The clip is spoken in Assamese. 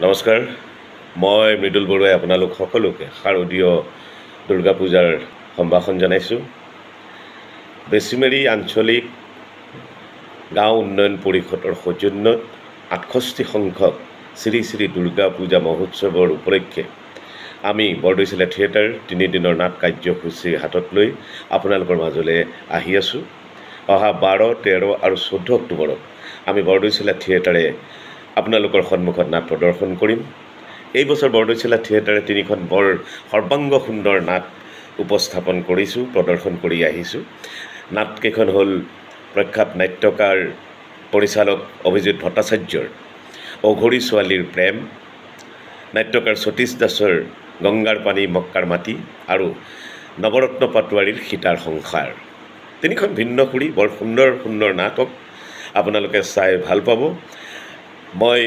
নমস্কাৰ, মই মৃদুল বৰুৱাই আপোনালোক সকলোকে শাৰদীয় দুৰ্গা পূজাৰ সম্ভাষণ জনাইছোঁ। বেচিমেৰী আঞ্চলিক গাঁও উন্নয়ন পৰিষদৰ সৌজন্যত 68 সংখ্যক শ্ৰী শ্ৰী দুৰ্গা পূজা মহোৎসৱৰ উপলক্ষে আমি বৰদৈচিলা থিয়েটাৰ 3 দিনৰ নাট কাৰ্যসূচী হাতত লৈ আপোনালোকৰ মাজলৈ আহি আছোঁ। অহা 12, 13 আৰু 14 অক্টোবৰত আমি বৰদৈচিলা থিয়েটাৰে আপোনালোকৰ সন্মুখত নাট প্ৰদৰ্শন কৰিম। এই বছৰ বৰদৈচিলা থিয়েটাৰে 3খন বৰ সৰ্বাংগ সুন্দৰ নাট উপস্থাপন কৰিছোঁ, প্ৰদৰ্শন কৰি আহিছোঁ। নাটকেইখন হ'ল প্ৰখ্যাত নাট্যকাৰ পৰিচালক অভিজিত ভট্টাচাৰ্যৰ অঘৰী ছোৱালীৰ প্ৰেম, নাট্যকাৰ সতীশ দাসৰ গংগাৰ পানী মক্কাৰ মাটি আৰু নৱৰত্ন পাটোৱাৰীৰ সীতাৰ সংসাৰ। 3খন ভিন্ন সুৰী বৰ সুন্দৰ সুন্দৰ নাটক আপোনালোকে চাই ভাল পাব। মই